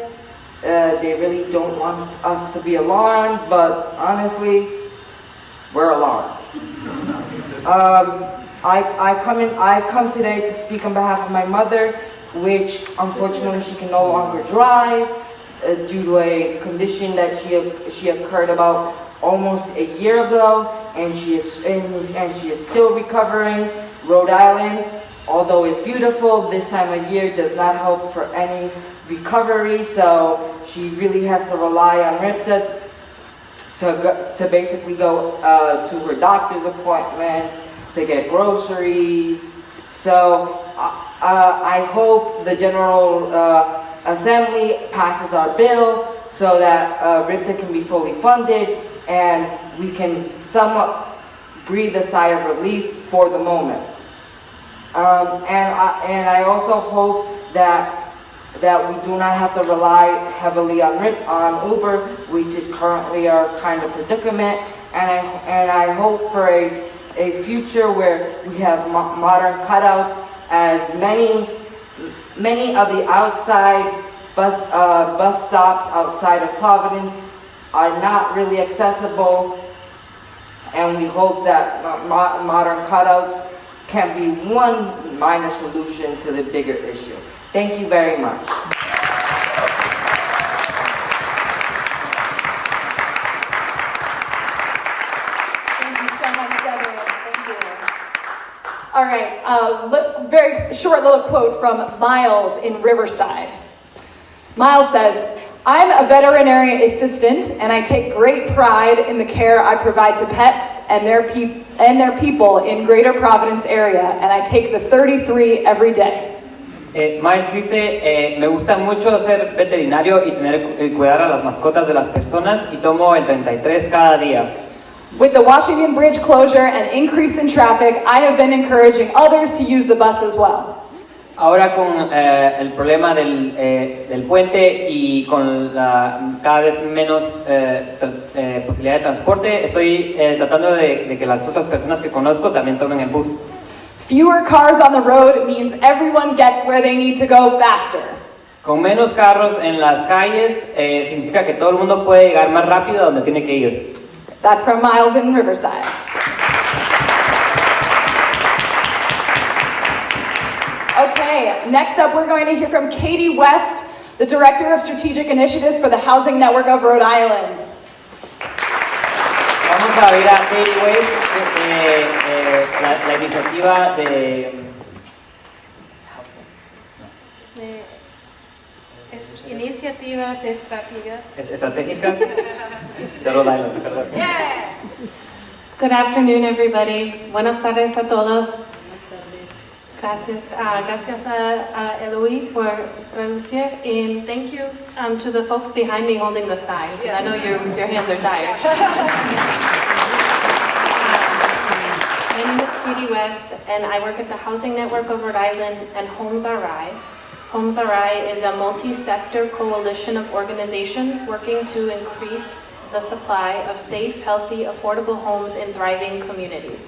They really don't want us to be alarmed, but honestly, we're alarmed. I come today to speak on behalf of my mother, which unfortunately she can no longer drive due to a condition that she occurred about almost a year ago, and she is still recovering. Rhode Island, although it's beautiful, this time of year does not help for any recovery, so she really has to rely on RIPTA to basically go to her doctor's appointments, to get groceries. So I hope the General Assembly passes our bill so that RIPTA can be fully funded and we can somewhat breathe a sigh of relief for the moment. And I also hope that we do not have to rely heavily on Uber, which is currently our kind of predicament. And I hope for a future where we have modern cutouts, as many of the outside bus stops outside of Providence are not really accessible, and we hope that modern cutouts can be one minor solution to the bigger issue. Thank you very much. All right, very short little quote from Miles in Riverside. Miles says, "I'm a veterinary assistant and I take great pride in the care I provide to pets and their people in Greater Providence area, and I take the 33 every day." Miles dice, me gusta mucho ser veterinario y cuidar a las mascotas de las personas, y tomo el 33 cada día. With the Washington Bridge closure and increase in traffic, I have been encouraging others to use the bus as well. Ahora con el problema del puente y con cada vez menos posibilidad de transporte, estoy tratando de que las otras personas que conozco también tomen el bus. Fewer cars on the road means everyone gets where they need to go faster. Con menos carros en las calles significa que todo el mundo puede llegar más rápido a donde tiene que ir. That's from Miles in Riverside. Okay, next up we're going to hear from Katie West, the Director of Strategic Initiatives for the Housing Network of Rhode Island. Vamos a oír a Katie West, la iniciativa de iniciativas estratégicas de Rhode Island, perdón. Good afternoon, everybody. Buenas tardes a todos. Gracias, gracias a Eloy por traducir, and thank you to the folks behind me holding the sign, because I know your hands are tired. My name is Katie West, and I work at the Housing Network of Rhode Island and Homes RI. Homes RI is a multi-sector coalition of organizations working to increase the supply of safe, healthy, affordable homes in thriving communities.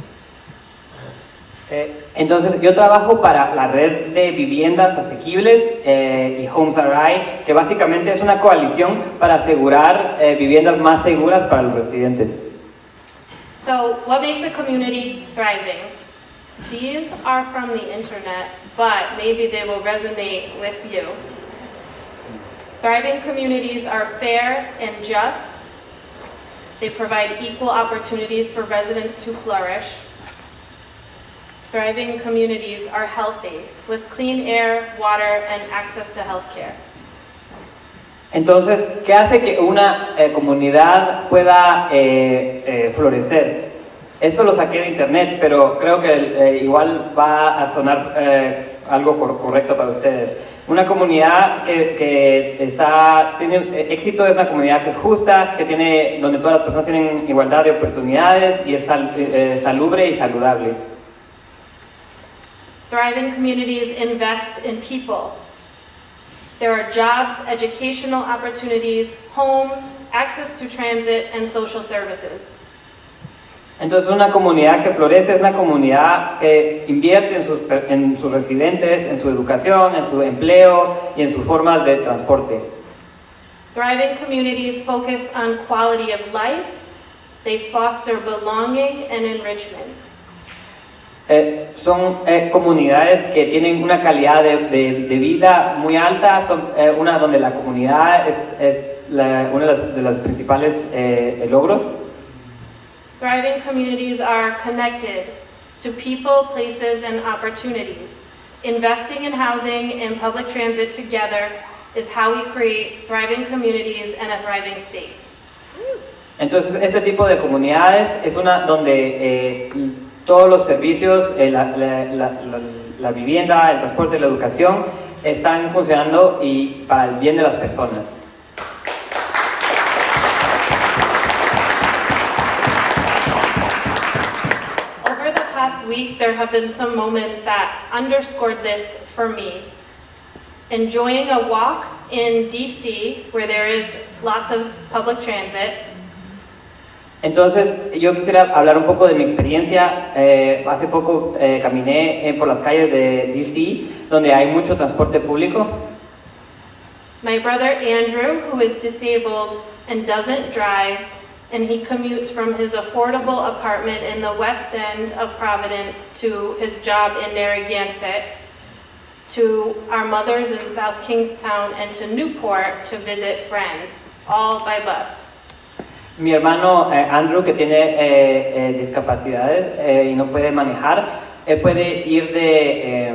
Entonces, yo trabajo para la red de viviendas asequibles y Homes RI, que básicamente es una coalición para asegurar viviendas más seguras para los residentes. So, what makes a community thriving? These are from the internet, but maybe they will resonate with you. Thriving communities are fair and just. They provide equal opportunities for residents to flourish. Thriving communities are healthy, with clean air, water, and access to health care. Entonces, ¿qué hace que una comunidad pueda florecer? Esto lo saqué de internet, pero creo que igual va a sonar algo correcto para ustedes. Una comunidad que tiene éxito es una comunidad que es justa, donde todas las personas tienen igualdad de oportunidades y es salubre y saludable. Thriving communities invest in people. There are jobs, educational opportunities, homes, access to transit, and social services. Entonces, una comunidad que florece es una comunidad que invierte en sus residentes, en su educación, en su empleo y en sus formas de transporte. Thriving communities focus on quality of life. They foster belonging and enrichment. Son comunidades que tienen una calidad de vida muy alta, son una donde la comunidad es uno de los principales logros. Thriving communities are connected to people, places, and opportunities. Investing in housing and public transit together is how we create thriving communities and a thriving state. Entonces, este tipo de comunidades es una donde todos los servicios, la vivienda, el transporte y la educación están funcionando y para el bien de las personas. Over the past week, there have been some moments that underscored this for me. Enjoying a walk in DC, where there is lots of public transit. Entonces, yo quisiera hablar un poco de mi experiencia. Hace poco caminé por las calles de DC, donde hay mucho transporte público. My brother Andrew, who is disabled and doesn't drive, and he commutes from his affordable apartment in the west end of Providence to his job in Narragansett, to our mothers in South Kingstown, and to Newport to visit friends, all by bus. Mi hermano Andrew, que tiene discapacidades y no puede manejar, puede ir de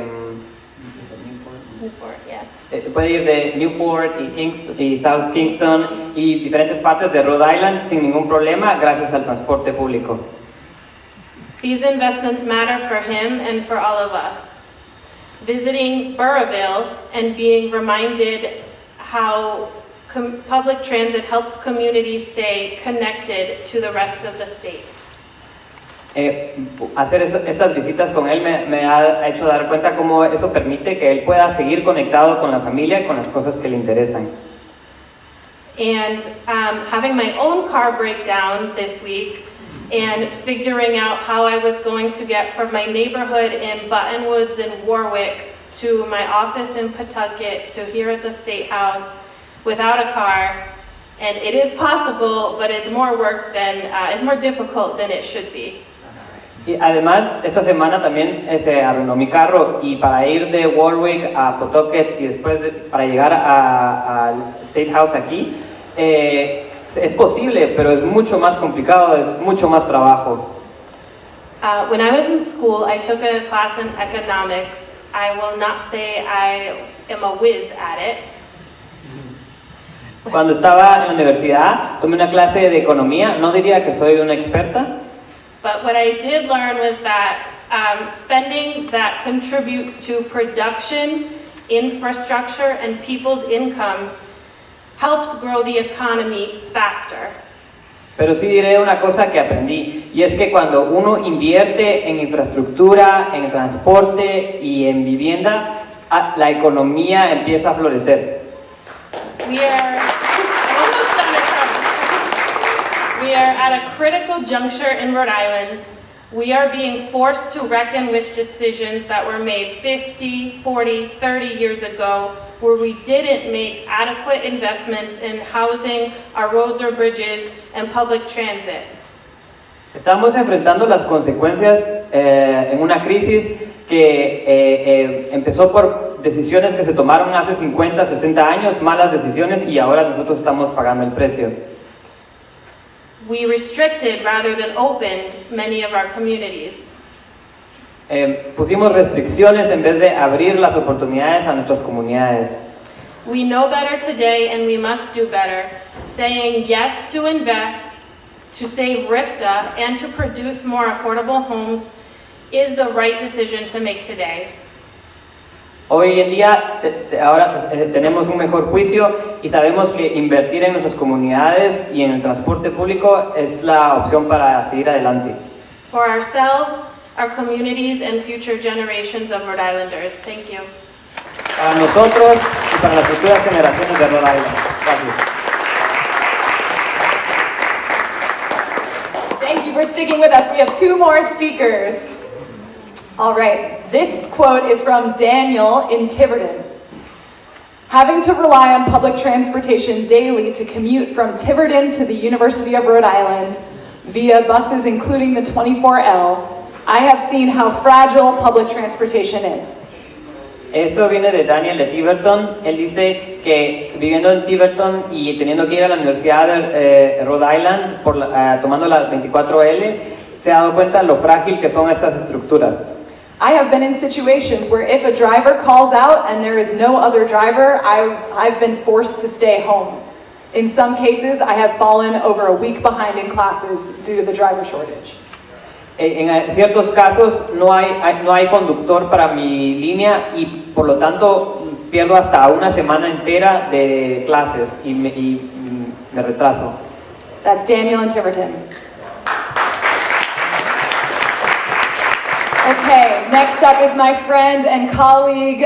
Newport y South Kingston y diferentes partes de Rhode Island sin ningún problema gracias al transporte público. These investments matter for him and for all of us. Visiting Burrillville and being reminded how public transit helps communities stay connected to the rest of the state. Hacer estas visitas con él me ha hecho dar cuenta cómo eso permite que él pueda seguir conectado con la familia y con las cosas que le interesan. And having my own car breakdown this week and figuring out how I was going to get from my neighborhood in Buttonwoods and Warwick to my office in Pawtucket to here at the State House without a car, and it is possible, but it's more work than, it's more difficult than it should be. Y además, esta semana también se arruinó mi carro y para ir de Warwick a Pawtucket y después para llegar al State House aquí, es posible, pero es mucho más complicado, es mucho más trabajo. When I was in school, I took a class in economics. I will not say I am a whiz at it. Cuando estaba en la universidad, tomé una clase de economía. No diría que soy una experta, But what I did learn was that spending that contributes to production, infrastructure, and people's incomes helps grow the economy faster. pero sí diré una cosa que aprendí, y es que cuando uno invierte en infraestructura, en transporte y en vivienda, la economía empieza a florecer. We are almost done, I promise. We are at a critical juncture in Rhode Island. We are being forced to reckon with decisions that were made 50, 40, 30 years ago, where we didn't make adequate investments in housing, our roads or bridges, and public transit. Estamos enfrentando las consecuencias en una crisis que empezó por decisiones que se tomaron hace 50, 60 años, malas decisiones, y ahora nosotros estamos pagando el precio. We restricted rather than opened many of our communities. Pusimos restricciones en vez de abrir las oportunidades a nuestras comunidades. We know better today and we must do better. Saying yes to invest, to save RIPTA, and to produce more affordable homes is the right decision to make today. Hoy en día ahora tenemos un mejor juicio y sabemos que invertir en nuestras comunidades y en el transporte público es la opción para seguir adelante. For ourselves, our communities, and future generations of Rhode Islanders. Thank you. Para nosotros y para las futuras generaciones de Rhode Island. Gracias. Thank you for sticking with us. We have two more speakers. All right, this quote is from Daniel in Tiverton. Having to rely on public transportation daily to commute from Tiverton to the University of Rhode Island via buses including the 24L, I have seen how fragile public transportation is. Esto viene de Daniel de Tiverton. Él dice que viviendo en Tiverton y teniendo que ir a la Universidad de Rhode Island tomando la 24L, se ha dado cuenta lo frágil que son estas estructuras. I have been in situations where if a driver calls out and there is no other driver, I've been forced to stay home. In some cases, I have fallen over a week behind in classes due to the driver shortage. En ciertos casos no hay conductor para mi línea y por lo tanto pierdo hasta una semana entera de clases y me retraso. That's Daniel in Tiverton. Okay, next up is my friend and colleague,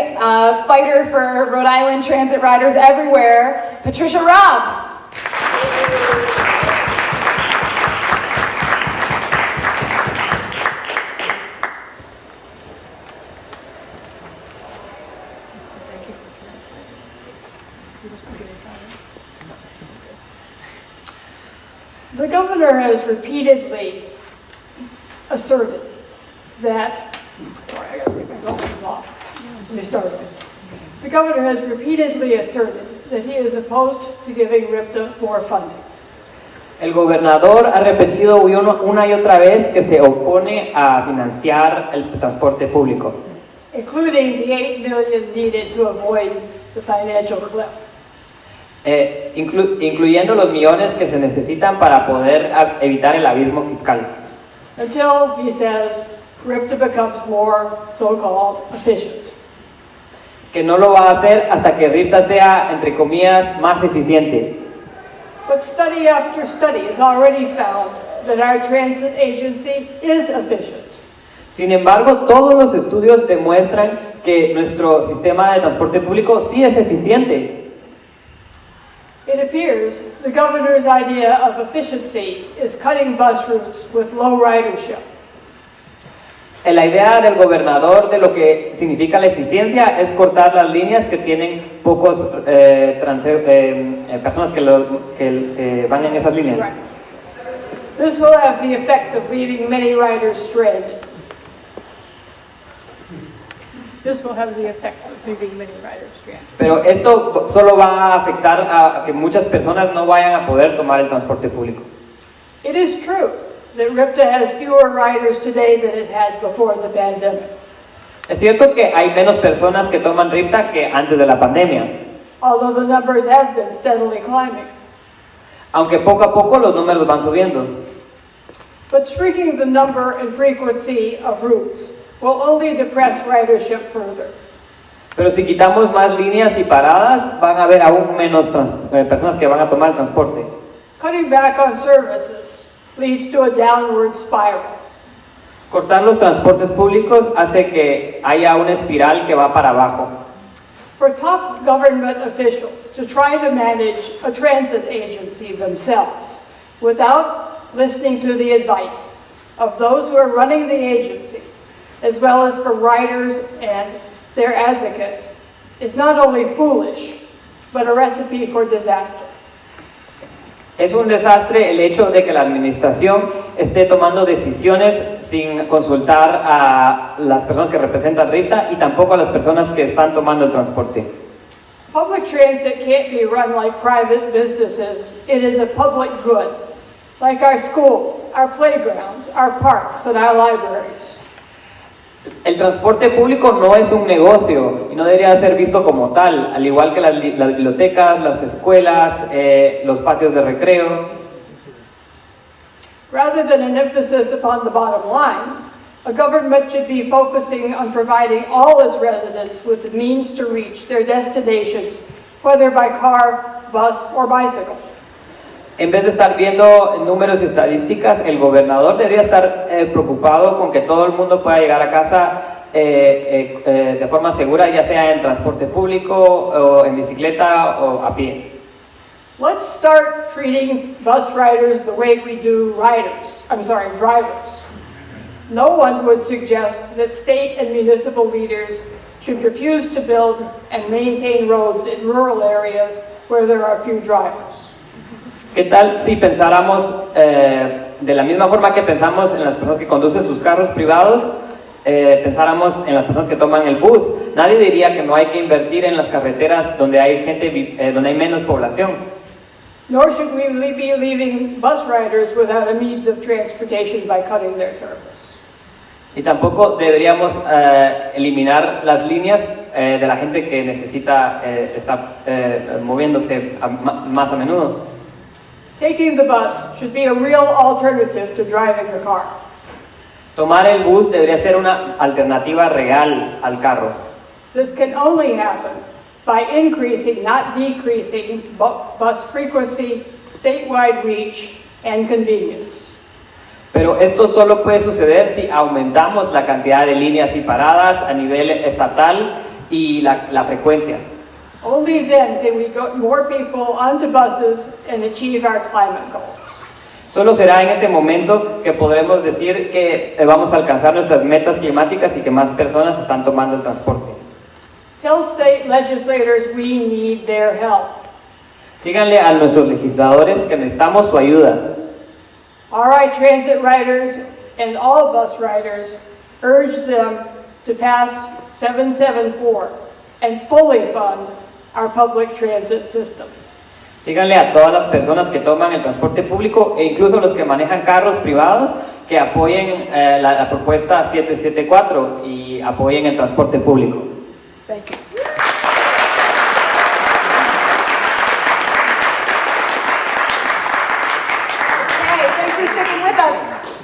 fighter for Rhode Island transit riders everywhere, Patricia Robb. The governor has repeatedly asserted that, sorry, I gotta take my glasses off. Let me start again. The governor has repeatedly asserted that he is opposed to giving RIPTA more funding. El gobernador ha repetido una y otra vez que se opone a financiar el transporte público, Including the $8 million needed to avoid the financial cliff. incluyendo los millones que se necesitan para poder evitar el abismo fiscal. Until, he says, RIPTA becomes more so-called efficient. Que no lo va a hacer hasta que RIPTA sea, entre comillas, más eficiente. But study after study has already found that our transit agency is efficient. Sin embargo, todos los estudios demuestran que nuestro sistema de transporte público sí es eficiente. It appears the governor's idea of efficiency is cutting bus routes with low ridership. La idea del gobernador de lo que significa la eficiencia es cortar las líneas que tienen pocos personas que van en esas líneas. Right. This will have the effect of leaving many riders stranded. This will have the effect of leaving many riders stranded. Pero esto solo va a afectar a que muchas personas no vayan a poder tomar el transporte público. It is true that RIPTA has fewer riders today than it had before the pandemic. Es cierto que hay menos personas que toman RIPTA que antes de la pandemia, Although the numbers have been steadily climbing. aunque poco a poco los números van subiendo. But shrinking the number and frequency of routes will only depress ridership further. Pero si quitamos más líneas y paradas, van a haber aún menos personas que van a tomar el transporte. Cutting back on services leads to a downward spiral. Cortar los transportes públicos hace que haya una espiral que va para abajo. For top government officials to try to manage a transit agency themselves without listening to the advice of those who are running the agency, as well as for riders and their advocates, is not only foolish, but a recipe for disaster. Es un desastre el hecho de que la administración esté tomando decisiones sin consultar a las personas que representan RIPTA y tampoco a las personas que están tomando el transporte. Public transit can't be run like private businesses. It is a public good, like our schools, our playgrounds, our parks, and our libraries. El transporte público no es un negocio y no debería ser visto como tal, al igual que las bibliotecas, las escuelas, los patios de recreo. Rather than an emphasis upon the bottom line, a government should be focusing on providing all its residents with the means to reach their destinations, whether by car, bus, or bicycle. En vez de estar viendo números y estadísticas, el gobernador debería estar preocupado con que todo el mundo pueda llegar a casa de forma segura, ya sea en transporte público, o en bicicleta o a pie. Let's start treating bus riders the way we do drivers. No one would suggest that state and municipal leaders should refuse to build and maintain roads in rural areas where there are few drivers. ¿Qué tal si pensáramos de la misma forma que pensamos en las personas que conducen sus carros privados, pensáramos en las personas que toman el bus? Nadie diría que no hay que invertir en las carreteras donde hay donde hay menos población. Nor should we be leaving bus riders without a means of transportation by cutting their service. Y tampoco deberíamos eliminar las líneas de la gente que necesita estar moviéndose más a menudo. Taking the bus should be a real alternative to driving the car. Tomar el bus debería ser una alternativa real al carro. This can only happen by increasing, not decreasing, bus frequency, statewide reach, and convenience. Pero esto solo puede suceder si aumentamos la cantidad de líneas y paradas a nivel estatal y la frecuencia. Only then can we get more people onto buses and achieve our climate goals. Solo será en ese momento que podremos decir que vamos a alcanzar nuestras metas climáticas y que más personas están tomando el transporte. Tell state legislators we need their help. Díganle a nuestros legisladores que necesitamos su ayuda. RI transit riders and all bus riders urge them to pass 774 and fully fund our public transit system. Díganle a todas las personas que toman el transporte público e incluso los que manejan carros privados que apoyen la propuesta 774 y apoyen el transporte público. Thank you. Okay, thanks for sticking with us.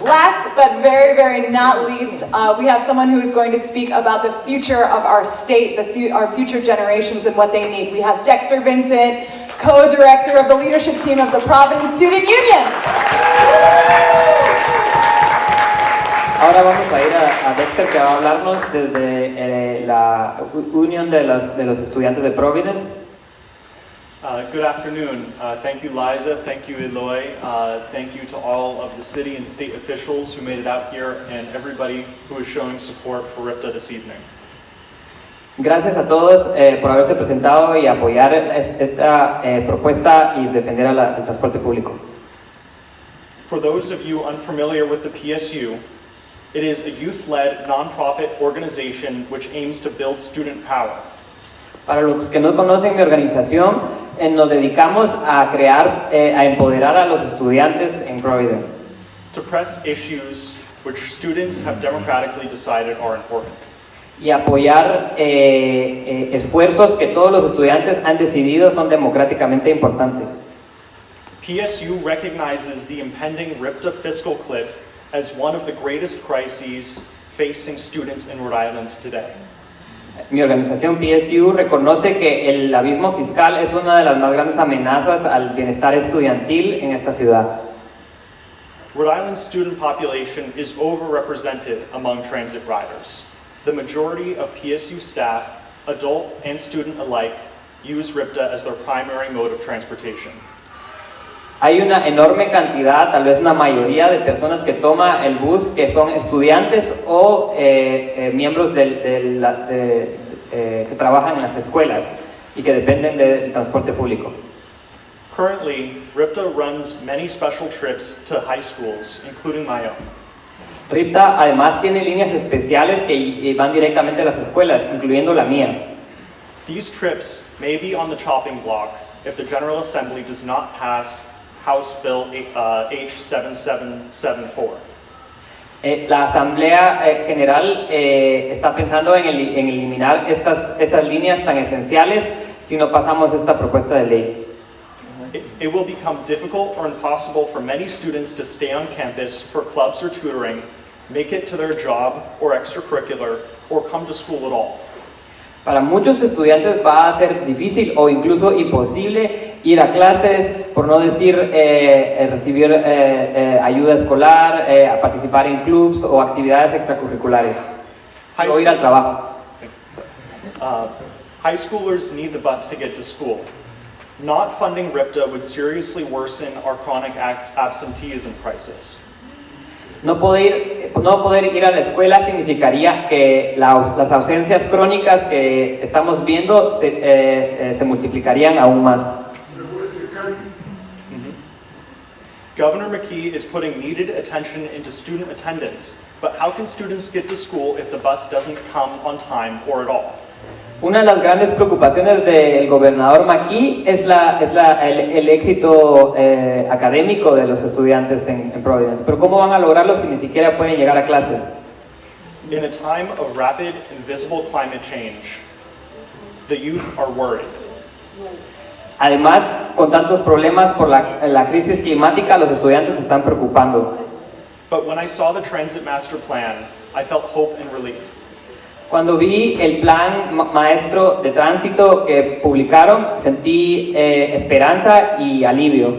Last but very, very not least, we have someone who is going to speak about the future of our state, our future generations and what they need. We have Dexter Vincent, co-director of the leadership team of the Providence Student Union. Ahora vamos a ir a Dexter, que va a hablarnos desde la Unión de los Estudiantes de Providence. Good afternoon. Thank you, Liza. Thank you, Eloy. Thank you to all of the city and state officials who made it out here and everybody who is showing support for RIPTA this evening. Gracias a todos por haberse presentado y apoyar esta propuesta y defender el transporte público. For those of you unfamiliar with the PSU, it is a youth-led nonprofit organization which aims to build student power. Para los que no conocen mi organización, nos dedicamos a crear, a empoderar a los estudiantes en Providence. to press issues which students have democratically decided are important. Y apoyar esfuerzos que todos los estudiantes han decidido son democráticamente importantes. PSU recognizes the impending RIPTA fiscal cliff as one of the greatest crises facing students in Rhode Island today. Mi organización PSU reconoce que el abismo fiscal es una de las más grandes amenazas al bienestar estudiantil en esta ciudad. Rhode Island's student population is overrepresented among transit riders. The majority of PSU staff, adult and student alike, use RIPTA as their primary mode of transportation. Hay una enorme cantidad, tal vez una mayoría de personas que toma el bus que son estudiantes o miembros que trabajan en las escuelas y que dependen del transporte público. Currently, RIPTA runs many special trips to high schools, including my own. RIPTA además tiene líneas especiales que van directamente a las escuelas, incluyendo la mía. These trips may be on the chopping block if the General Assembly does not pass House Bill HB7774. La Asamblea General está pensando en eliminar estas líneas tan esenciales si no pasamos esta propuesta de ley. It will become difficult or impossible for many students to stay on campus for clubs or tutoring, make it to their job or extracurricular, or come to school at all. Para muchos estudiantes va a ser difícil o incluso imposible ir a clases, por no decir recibir ayuda escolar, a participar en clubs o actividades extracurriculares, o ir al trabajo. High schoolers need the bus to get to school. Not funding RIPTA would seriously worsen our chronic absenteeism crisis. No poder ir a la escuela significaría que las ausencias crónicas que estamos viendo se multiplicarían aún más. Governor McKee is putting needed attention into student attendance, but how can students get to school if the bus doesn't come on time or at all? Una de las grandes preocupaciones del gobernador McKee es el éxito académico de los estudiantes en Providence. Pero ¿cómo van a lograrlo si ni siquiera pueden llegar a clases? In a time of rapid and visible climate change, the youth are worried. Además, con tantos problemas por la crisis climática, los estudiantes se están preocupando. But when I saw the Transit Master Plan, I felt hope and relief. Cuando vi el plan maestro de tránsito que publicaron, sentí esperanza y alivio.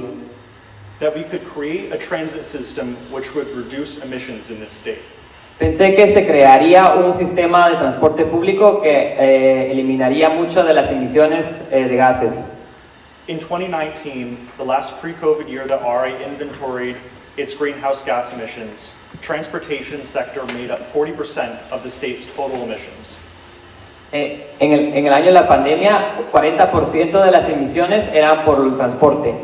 That we could create a transit system which would reduce emissions in this state. Pensé que se crearía un sistema de transporte público que eliminaría muchas de las emisiones de gases. In 2019, the last pre-COVID year that RI inventoried its greenhouse gas emissions, transportation sector made up 40% of the state's total emissions. En el año de la pandemia, 40% de las emisiones eran por el transporte.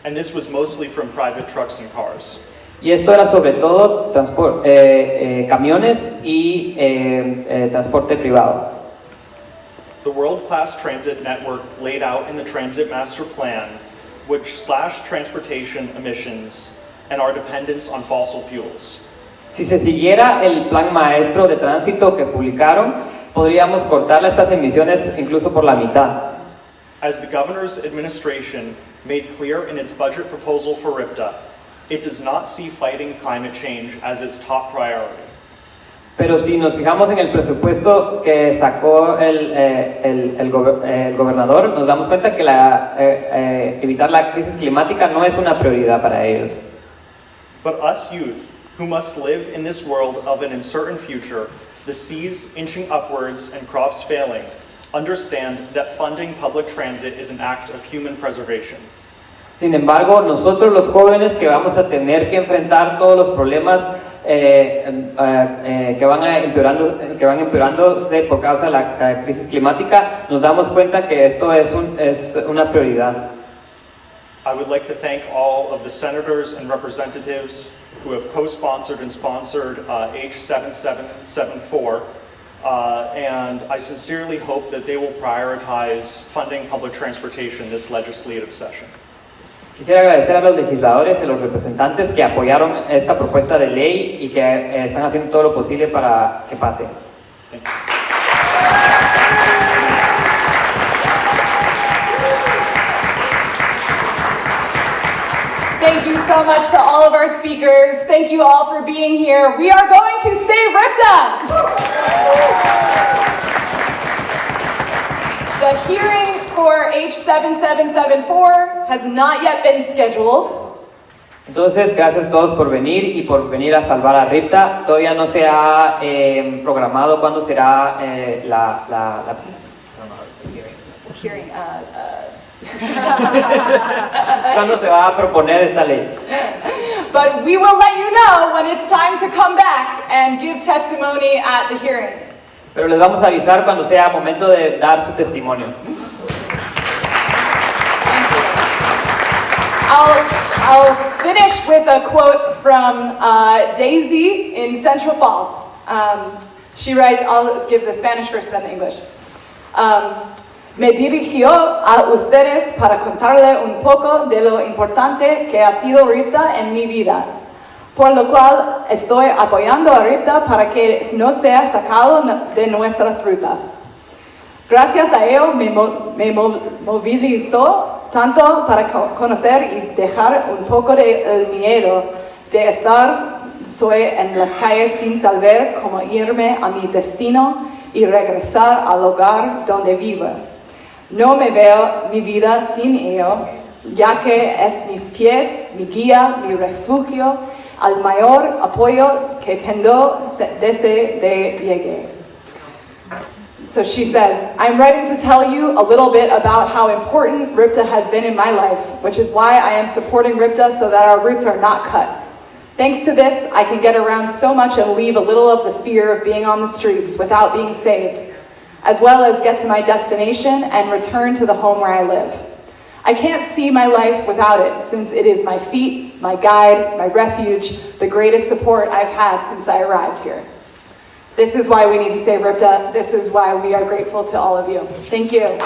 And this was mostly from private trucks and cars. Y esto era sobre todo camiones y transporte privado. The world-class transit network laid out in the Transit Master Plan would slash transportation emissions and our dependence on fossil fuels. Si se siguiera el plan maestro de tránsito que publicaron, podríamos cortar estas emisiones incluso por la mitad. As the governor's administration made clear in its budget proposal for RIPTA, it does not see fighting climate change as its top priority. Pero si nos fijamos en el presupuesto que sacó el gobernador, nos damos cuenta que evitar la crisis climática no es una prioridad para ellos. But us youth, who must live in this world of an uncertain future, the seas inching upwards and crops failing, understand that funding public transit is an act of human preservation. Sin embargo, nosotros los jóvenes que vamos a tener que enfrentar todos los problemas que van empeorándose por causa de la crisis climática, nos damos cuenta que esto es una prioridad. I would like to thank all of the senators and representatives who have co-sponsored and sponsored HB7774, and I sincerely hope that they will prioritize funding public transportation this legislative session. Quisiera agradecer a los legisladores, a los representantes que apoyaron esta propuesta de ley y que están haciendo todo lo posible para que pase. Thank you so much to all of our speakers. Thank you all for being here. We are going to save RIPTA! The hearing for H7774 has not yet been scheduled. Entonces, gracias a todos por venir y por venir a salvar a RIPTA. Todavía no se ha programado cuándo será Hearing, cuándo se va a proponer esta ley. But we will let you know when it's time to come back and give testimony at the hearing. Pero les vamos a avisar cuando sea momento de dar su testimonio. I'll finish with a quote from Daisy in Central Falls. She writes, I'll give the Spanish first, then the English. Me dirigió a ustedes para contarle un poco de lo importante que ha sido RIPTA en mi vida, por lo cual estoy apoyando a RIPTA para que no sea sacado de nuestras rutas. Gracias a ello me movilizó tanto para conocer y dejar un poco del miedo de estar en las calles sin saber cómo irme a mi destino y regresar al hogar donde vivo. No me veo mi vida sin ello, ya que es mis pies, mi guía, mi refugio, el mayor apoyo que tengo desde que llegué. So she says, I'm writing to tell you a little bit about how important RIPTA has been in my life, which is why I am supporting RIPTA so that our roots are not cut. Thanks to this, I can get around so much and leave a little of the fear of being on the streets without being saved, as well as get to my destination and return to the home where I live. I can't see my life without it, since it is my feet, my guide, my refuge, the greatest support I've had since I arrived here. This is why we need to save RIPTA. This is why we are grateful to all of you. Thank you.